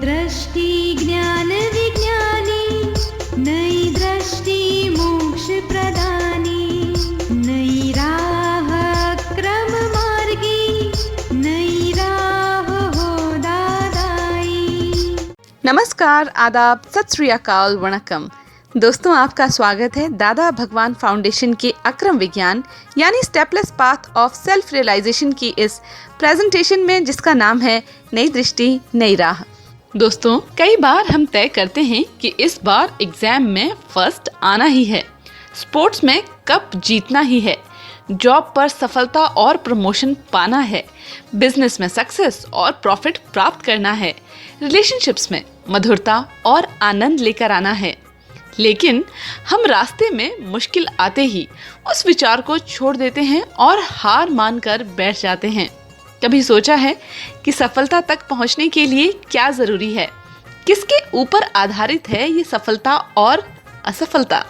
दृष्टि ज्ञान विज्ञानी, नई दृष्टि मोक्ष प्रदानी, नई राह क्रम मार्गी, नई राह हो दादाई। नमस्कार, आदाब, सत श्री अकाल, वणक्कम। दोस्तों, आपका स्वागत है दादा भगवान फाउंडेशन के अक्रम विज्ञान यानी stepless path of self realization की इस प्रेजेंटेशन में, जिसका नाम है नई दृष्टि नई राह। दोस्तों, कई बार हम तय करते हैं कि इस बार एग्जाम में फर्स्ट आना ही है, स्पोर्ट्स में कप जीतना ही है, जॉब पर सफलता और प्रमोशन पाना है, बिजनेस में सक्सेस और प्रॉफिट प्राप्त करना है, रिलेशनशिप्स में मधुरता और आनंद लेकर आना है। लेकिन हम रास्ते में मुश्किल आते ही उस विचार को छोड़ देते हैं और हार मानकर बैठ जाते हैं। कभी सोचा है कि सफलता तक पहुंचने के लिए क्या जरूरी है? किसके ऊपर आधारित है ये सफलता और असफलता?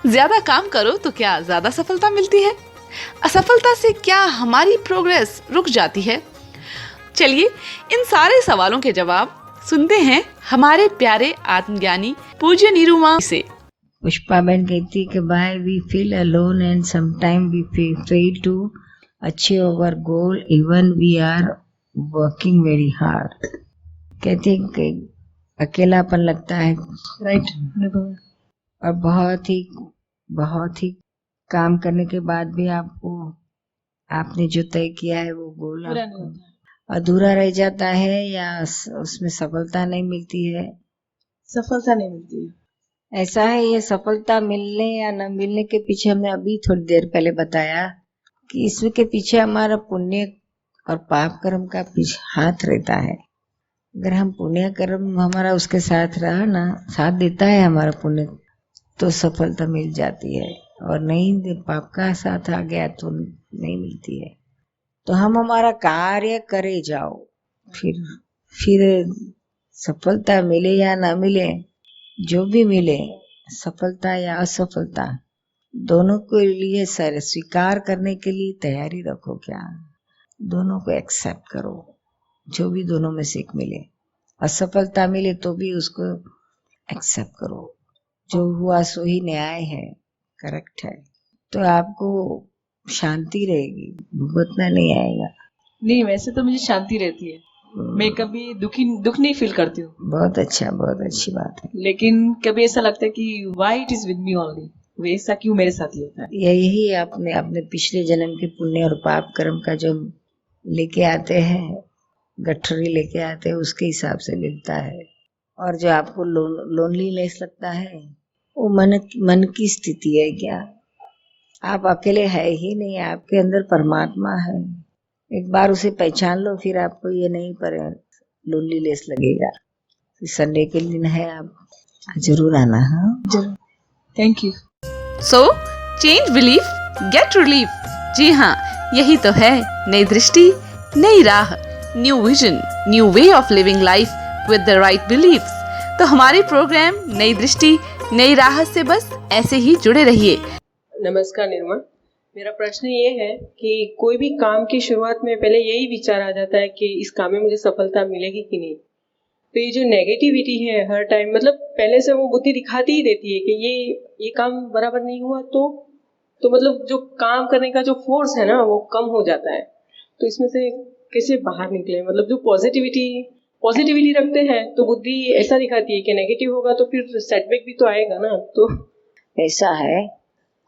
ज्यादा काम करो तो क्या ज्यादा सफलता मिलती है? असफलता से क्या हमारी प्रोग्रेस रुक जाती है? चलिए, इन सारे सवालों के जवाब सुनते हैं हमारे प्यारे आत्मज्ञानी पूज्य निरुमा से। पुष्पा बहन कहती कि भाई we feel alone and sometime we fail to achieve our goal even we are working very hard. कहती कि अकेलापन लगता है, राइट, और बहुत ही काम करने के बाद भी आपने जो तय किया है वो गोल अधूरा रह जाता है या उसमें सफलता नहीं मिलती है। ऐसा है, ये सफलता मिलने या न मिलने के पीछे हमने अभी थोड़ी देर पहले बताया कि इसके पीछे हमारा पुण्य और पाप कर्म का पीछे हाथ रहता है। अगर हम पुण्य कर्म हमारा उसके साथ रहा ना, साथ देता है हमारा पुण्य, तो सफलता मिल जाती है, और नहीं पाप का साथ आ गया तो नहीं मिलती है। तो हम हमारा कार्य करे जाओ, फिर सफलता मिले या ना मिले, जो भी मिले, सफलता या असफलता, दोनों के लिए स्वीकार करने के लिए तैयारी रखो। क्या दोनों को एक्सेप्ट करो, जो भी दोनों में से एक मिले। असफलता मिले तो भी उसको एक्सेप्ट करो, जो हुआ सो ही न्याय है, करेक्ट है। तो आपको शांति रहेगी, भुगतना नहीं आएगा। नहीं, वैसे तो मुझे शांति रहती है, मैं कभी दुख नहीं फील करती हूँ। बहुत अच्छा, बहुत अच्छी बात है। लेकिन कभी ऐसा लगता है कि why it is with me only, वैसा क्यों मेरे साथ ही होता है। यही आपने अपने पिछले जन्म के पुण्य और पाप कर्म का जो लेके आते हैं, गठरी लेके आते हैं, उसके हिसाब से मिलता है। और जो आपको लोनलीनेस लगता है, वो मन की स्थिति है। क्या आप अकेले है ही नहीं, आपके अंदर परमात्मा है। एक बार उसे पहचान लो, फिर आपको ये नहीं पर लोनलीनेस लगेगा। संडे के दिन है, आप जरूर आना। हाँ जरूर, thank you. So change belief, get relief. जी हाँ, यही तो है नई दृष्टि नई राह, new vision, new way of living life with the right beliefs. तो हमारे प्रोग्राम नई दृष्टि नई राह से बस ऐसे ही जुड़े रहिए। नमस्कार निर्मा, मेरा प्रश्न ये है कि कोई भी काम की शुरुआत में पहले यही विचार आ जाता है कि इस काम में मुझे सफलता मिलेगी कि नहीं। तो ये जो नेगेटिविटी है हर टाइम, मतलब पहले से वो बुद्धि दिखाती ही देती है कि ये काम बराबर नहीं हुआ तो मतलब जो काम करने का जो फोर्स है ना, वो कम हो जाता है। तो इसमें से कैसे बाहर निकले? मतलब जो पॉजिटिविटी रखते हैं तो बुद्धि ऐसा दिखाती है कि नेगेटिव होगा तो फिर सेटबैक भी तो आएगा ना। तो ऐसा है,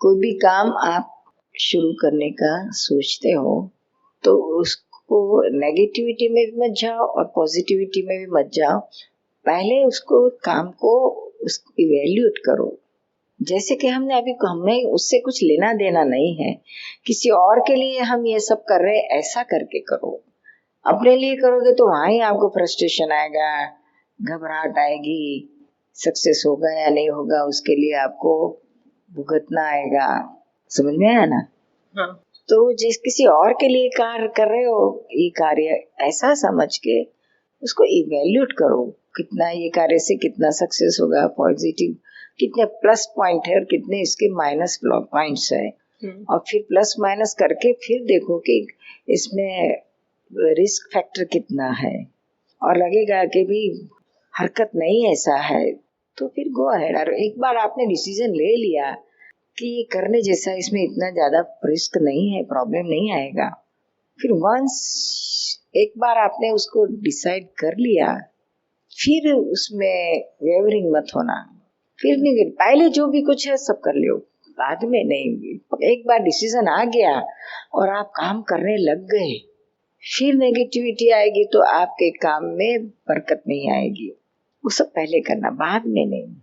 कोई भी काम आप शुरू करने का सोचते हो तो उसको नेगेटिविटी में भी मत जाओ और पॉजिटिविटी में भी मत जाओ। पहले काम को इवैल्यूएट करो। जैसे कि हमें उससे कुछ लेना देना नहीं है, किसी और के लिए हम ये सब कर रहे हैं, ऐसा करके करो। अपने लिए करोगे तो वहाँ ही आपको फ्रस्ट्रेशन आएगा, घबराहट आएगी, सक्सेस होगा या नहीं होगा उसके लिए आपको भुगतना आएगा। समझ में आया ना? हाँ। तो जिस किसी और के लिए कार्य कर रहे हो, ये कार्य ऐसा समझ के उसको इवैल्यूएट करो, कितना ये कार्य से कितना सक्सेस होगा, पॉजिटिव कितने प्लस पॉइंट है और कितने इसके माइनस पॉइंट्स है, और फिर प्लस माइनस करके फिर देखो कि इसमें रिस्क फैक्टर कितना है। और लगेगा कि भी हरकत नहीं ऐसा है तो फिर गो अहेड। और एक बार आपने डिसीजन ले लिया कि ये करने जैसा, इसमें इतना ज्यादा रिस्क नहीं है, प्रॉब्लम नहीं आएगा, फिर वंस एक बार आपने उसको डिसाइड कर लिया, फिर उसमें वेवरिंग मत होना। फिर नहीं, पहले जो भी कुछ है सब कर लियो, बाद में नहीं। एक बार डिसीजन आ गया और आप काम करने लग गए, फिर नेगेटिविटी आएगी तो आपके काम में बरकत नहीं आएगी। वो सब पहले करना, बाद में नहीं।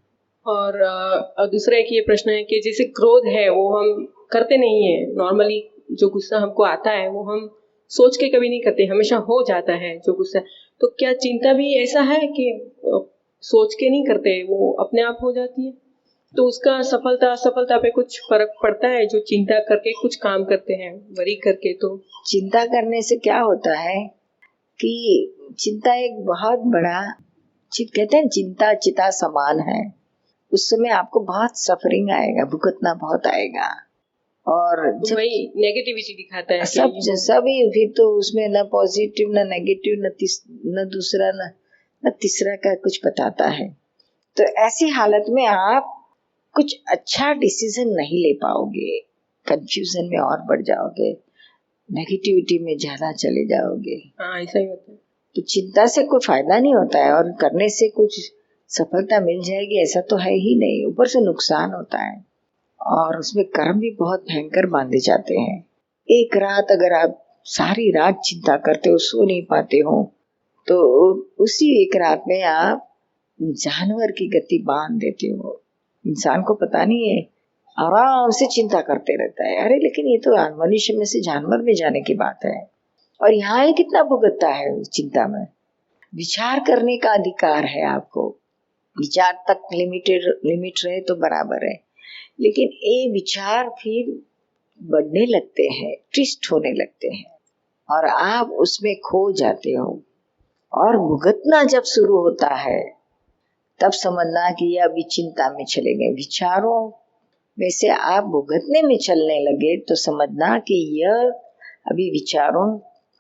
और दूसरा एक ये प्रश्न है कि जैसे क्रोध है वो हम करते नहीं है नॉर्मली, जो गुस्सा हमको आता है वो हम सोच के कभी नहीं करते, हमेशा हो जाता है जो गुस्सा। तो क्या चिंता भी ऐसा है कि सोच के नहीं करते, वो अपने आप हो जाती है? तो उसका सफलता असफलता पे कुछ फर्क पड़ता है जो चिंता करके कुछ काम करते हैं, वरी करके? तो चिंता करने से क्या होता है कि चिंता एक बहुत बड़ा, कहते हैं चिंता चिता समान है। उस समय आपको बहुत सफरिंग आएगा, भुगतना बहुत आएगा, और वही नेगेटिविटी दिखाता है सभी। फिर तो उसमें न पॉजिटिव न नेगेटिव न दूसरा न तीसरा का कुछ बताता है। तो ऐसी हालत में आप कुछ अच्छा डिसीजन नहीं ले पाओगे, कंफ्यूजन में और बढ़ जाओगे, नेगेटिविटी में ज्यादा चले जाओगे। हाँ, ऐसा ही होता है। तो चिंता से कोई फायदा नहीं होता है, और करने से कुछ सफलता मिल जाएगी ऐसा तो है ही नहीं, ऊपर से नुकसान होता है, और उसमें कर्म भी बहुत भयंकर बांधे जाते हैं। एक रात अगर आप सारी रात चिंता करते हो, सो नहीं पाते हो, तो उसी एक रात में आप जानवर की गति बांध देते हो। इंसान को पता नहीं है, आराम से चिंता करते रहता है, अरे लेकिन ये तो मनुष्य में से जानवर में जाने की बात है। और यहाँ ही कितना भुगतता है उस चिंता में। विचार करने का अधिकार है आपको, विचार तक लिमिट रहे तो बराबर है, लेकिन ये विचार फिर बढ़ने लगते हैं, ट्विस्ट होने लगते हैं, और आप उसमें खो जाते हो। और भुगतना जब शुरू होता है तब समझना कि ये अभी चिंता में चले गए, विचारों में से आप भुगतने में चलने लगे तो समझना कि यह अभी विचारों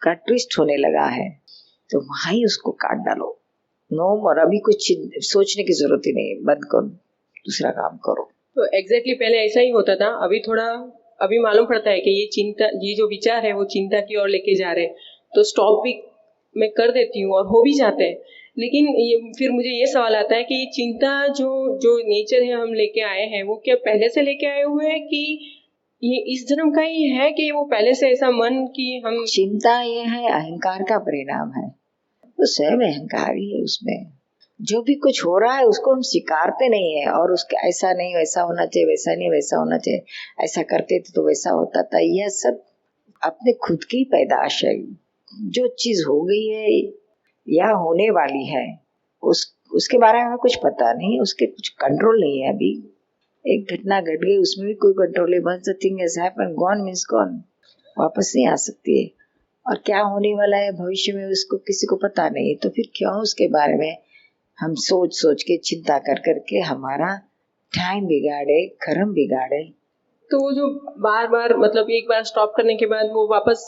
का ट्विस्ट होने लगा है, तो वहां ही उसको काट डालो। नो मोर, अभी कुछ सोचने की जरूरत ही नहीं, बंद करो, दूसरा काम करो। तो एग्जैक्टली पहले ऐसा ही होता था, अभी मालूम पड़ता है कि ये चिंता, ये जो विचार है वो चिंता की ओर लेके जा रहे हैं, तो स्टॉप भी मैं कर देती हूँ और हो भी जाते हैं। लेकिन फिर मुझे ये सवाल आता है कि ये चिंता जो नेचर है हम लेके आए हैं, वो क्या पहले से लेके आए हुए हैं कि ये इस जन्म का ही है कि वो पहले से ऐसा मन की हम? चिंता ये है अहंकार का परिणाम है, वो स्वयं अहंकारी है। उसमें जो भी कुछ हो रहा है उसको हम स्वीकारते नहीं है, और उसका ऐसा नहीं वैसा होना चाहिए, वैसा नहीं वैसा होना चाहिए, ऐसा करते थे तो वैसा होता था, यह सब अपने खुद की पैदाश है। जो चीज हो गई है या होने वाली है उसके बारे में हमें कुछ पता नहीं, उसके कुछ कंट्रोल नहीं है। अभी एक घटना घट गई, उसमें भी कोई कंट्रोल है, once the thing has happened, gone means gone, वापस नहीं आ सकती है। और क्या होने वाला है भविष्य में उसको किसी को पता नहीं, तो फिर क्यों उसके बारे में हम सोच के चिंता कर करके हमारा टाइम बिगाड़े, कर्म बिगाड़े। तो वो जो बार मतलब एक बार स्टॉप करने के बाद वो वापस,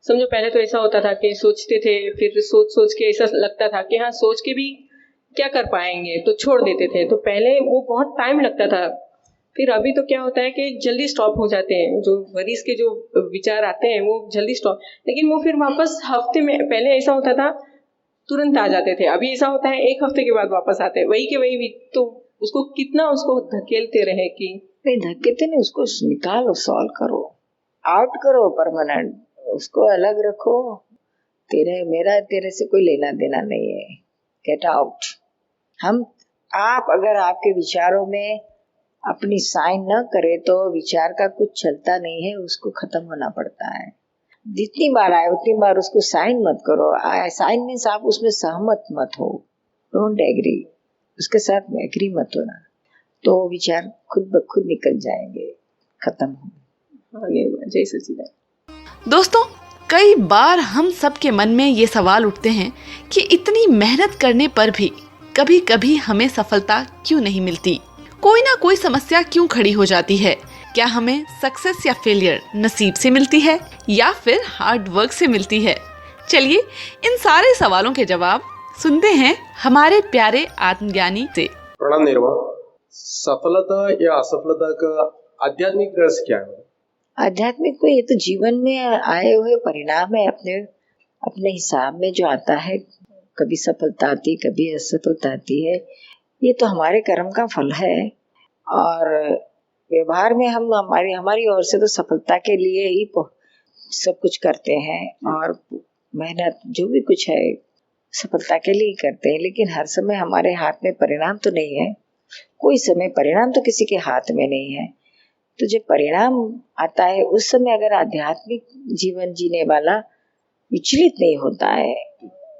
समझो पहले तो ऐसा होता था कि सोचते थे, फिर सोच के ऐसा लगता था कि हाँ सोच के भी क्या कर पाएंगे, तो छोड़ देते थे। तो पहले वो बहुत टाइम लगता था, फिर अभी तो क्या होता है कि जल्दी स्टॉप हो जाते हैं, जो वरीज के जो विचार आते हैं वो जल्दी स्टॉप, लेकिन वो फिर वापस हफ्ते में, पहले ऐसा होता था तुरंत आ जाते थे, अभी ऐसा होता है एक हफ्ते के बाद वापस आते हैं, वही के वही। तो उसको कितना उसको धकेलते रहे कि नहीं धकेलते नहीं, उसको निकालो, सॉल्व करो, आउट करो, परमानेंट उसको अलग रखो। तेरे से कोई लेना देना नहीं है, गेट आउट। आप अगर आपके विचारों में अपनी साइन न करे तो विचार का कुछ चलता नहीं है, उसको खत्म होना पड़ता है। जितनी बार आए उतनी बार उसको साइन मत करो। साइन मीन्स आप उसमें सहमत मत हो, डोंट एग्री, उसके साथ में एग्री मत होना, तो विचार खुद ब खुद निकल जाएंगे, खत्म हो। जय सच्चिदानंद। दोस्तों, कई बार हम सबके मन में ये सवाल उठते हैं कि इतनी मेहनत करने पर भी कभी कभी हमें सफलता क्यों नहीं मिलती, कोई ना कोई समस्या क्यों खड़ी हो जाती है। क्या हमें सक्सेस या फेलियर नसीब से मिलती है या फिर हार्ड वर्क से मिलती है? चलिए इन सारे सवालों के जवाब सुनते हैं हमारे प्यारे आत्मज्ञानी से। प्रणाम निर्मा, सफलता या असफलता का आध्यात्मिक रहस्य क्या है? आध्यात्मिक को ये तो जीवन में आए हुए परिणाम है, अपने अपने हिसाब में जो आता है। कभी सफलता आती, कभी असफलता आती है। ये तो हमारे कर्म का फल है। और व्यवहार में हम हमारी ओर से तो सफलता के लिए ही सब कुछ करते हैं, और मेहनत जो भी कुछ है सफलता के लिए ही करते हैं। लेकिन हर समय हमारे हाथ में परिणाम तो नहीं है। कोई समय परिणाम तो किसी के हाथ में नहीं है। तो जब परिणाम आता है उस समय अगर आध्यात्मिक जीवन जीने वाला विचलित नहीं होता है,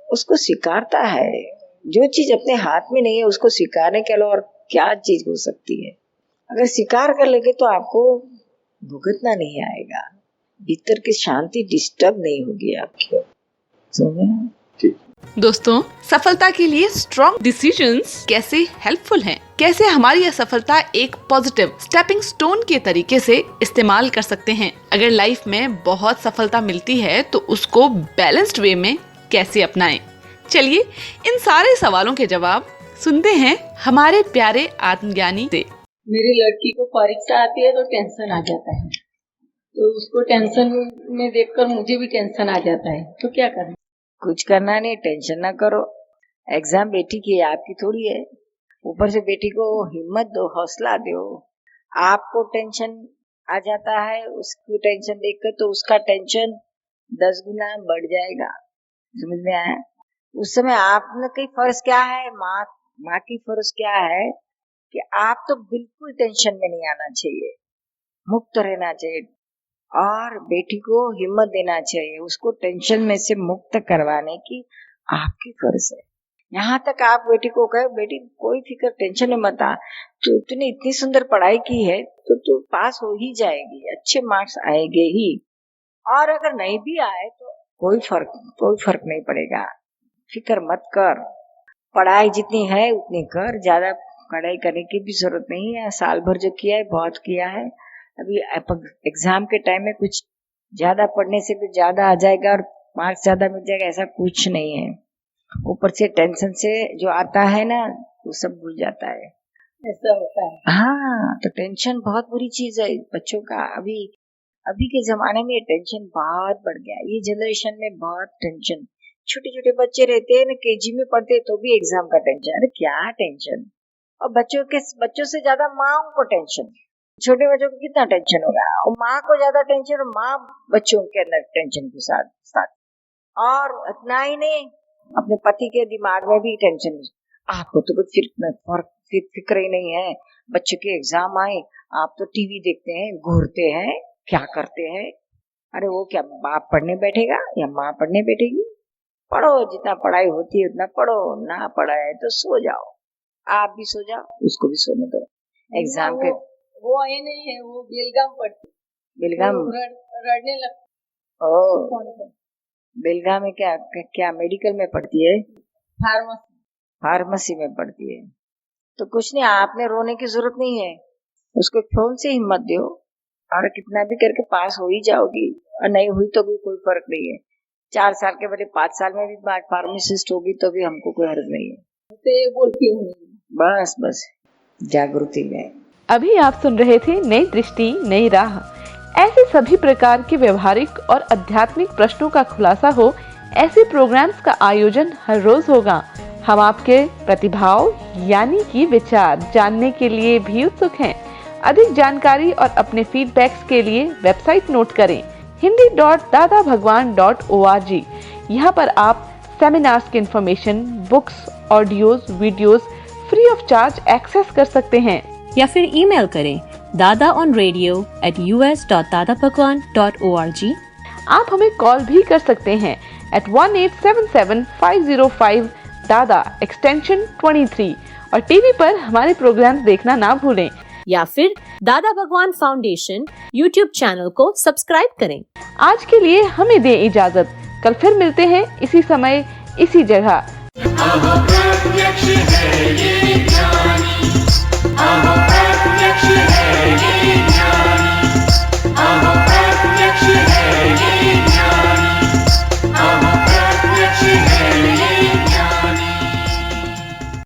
उसको स्वीकारता है। जो चीज अपने हाथ में नहीं है उसको स्वीकारने के अलावा और क्या चीज हो सकती है। अगर स्वीकार कर लेंगे तो आपको भुगतना नहीं आएगा, भीतर की शांति डिस्टर्ब नहीं होगी आपकी। दोस्तों, सफलता के लिए स्ट्रॉन्ग डिसीजंस कैसे हेल्पफुल हैं? कैसे हमारी असफलता एक पॉजिटिव स्टेपिंग स्टोन के तरीके से इस्तेमाल कर सकते हैं? अगर लाइफ में बहुत सफलता मिलती है तो उसको बैलेंस्ड वे में कैसे अपनाएं? चलिए इन सारे सवालों के जवाब सुनते हैं हमारे प्यारे आत्मज्ञानी से। मेरी लड़की को परीक्षा आती है तो टेंशन आ जाता है, तो उसको टेंशन में देखकर मुझे भी टेंशन आ जाता है, तो क्या करें? कुछ करना नहीं, टेंशन ना करो। एग्जाम बेटी की है, आपकी थोड़ी है। ऊपर से बेटी को हिम्मत दो, हौसला दो। आपको टेंशन आ जाता है, उसकी टेंशन देखकर तो उसका टेंशन 10 गुना बढ़ जाएगा। समझ में आया? उस समय आपने कई फर्ज क्या है, माँ की फर्ज क्या है कि आप तो बिल्कुल टेंशन में नहीं आना चाहिए, मुक्त रहना चाहिए, और बेटी को हिम्मत देना चाहिए। उसको टेंशन में से मुक्त करवाने की आपकी फर्ज है। यहाँ तक आप बेटी को कहे, बेटी कोई फिक्र, टेंशन में मत आ, तो तूने इतनी सुंदर पढ़ाई की है तो तू पास हो ही जाएगी, अच्छे मार्क्स आएंगे ही। और अगर नहीं भी आए तो कोई फर्क नहीं पड़ेगा। फिक्र मत कर, पढ़ाई जितनी है उतनी कर, ज्यादा पढ़ाई करने की भी जरूरत नहीं है। साल भर जो किया है बहुत किया है। अभी एग्जाम के टाइम में कुछ ज्यादा पढ़ने से भी ज्यादा आ जाएगा और मार्क्स ज्यादा मिल जाएगा, ऐसा कुछ नहीं है। ऊपर से टेंशन से जो आता है ना वो सब भूल जाता है, ऐसा होता है। हाँ, तो टेंशन बहुत बुरी चीज है बच्चों का। अभी के जमाने में टेंशन बहुत बढ़ गया। ये जनरेशन में बहुत टेंशन। छोटे छोटे बच्चे रहते हैं ना, केजी में पढ़ते तो भी एग्जाम का टेंशन। अरे क्या टेंशन! और बच्चों से ज्यादा माँ को टेंशन। छोटे बच्चों को कितना टेंशन होगा, और माँ को ज्यादा टेंशन, और माँ बच्चों के अंदर टेंशन के साथ। और इतना ही नहीं, अपने पति के दिमाग में भी टेंशन। आपको तो कुछ फिक्र ही नहीं है। बच्चे के एग्जाम आए, आप तो टीवी देखते हैं, घूरते हैं, क्या करते हैं। अरे वो क्या बाप पढ़ने बैठेगा या माँ पढ़ने बैठेगी? पढ़ो, जितना पढ़ाई होती है उतना पढ़ो, ना पढ़ा है तो सो जाओ। आप भी सो जाओ, उसको भी सोने दो। एग्जाम के वो आई नहीं है, वो बेलगाम पढ़ती, बेलगाम रड़ने लगती। ओ, बेलगाम में क्या मेडिकल में पढ़ती है? फार्मेसी में पढ़ती है। तो कुछ नहीं, आपने रोने की जरूरत नहीं है। उसको फोन से हिम्मत दो, और कितना भी करके पास हो ही जाओगी। और नहीं हुई तो भी कोई फर्क नहीं है। 4 साल के बड़े 5 साल में भी फार्मासिस्ट होगी तो भी हमको कोई हर्ज नहीं है। तो बोलती हूँ बस जागृति में। अभी आप सुन रहे थे नई दृष्टि नई राह। ऐसे सभी प्रकार के व्यवहारिक और आध्यात्मिक प्रश्नों का खुलासा हो, ऐसे प्रोग्राम्स का आयोजन हर रोज होगा। हम आपके प्रतिभाव यानी कि विचार जानने के लिए भी उत्सुक हैं। अधिक जानकारी और अपने फीडबैक्स के लिए वेबसाइट नोट करें hindi.dadabhagwan.org। यहाँ पर आप सेमिनार्स की information, books, audios, videos free of charge access कर सकते हैं, या फिर ईमेल करें dadaonradio@us.dadabhagwan.org। आप हमें कॉल भी कर सकते हैं at 1877-505 दादा एक्सटेंशन 23 और टीवी पर हमारे प्रोग्राम्स देखना ना भूलें। या फिर दादा भगवान फाउंडेशन यूट्यूब चैनल को सब्सक्राइब करें। आज के लिए हमें दें इजाजत। कल फिर मिलते हैं इसी समय इसी जगह।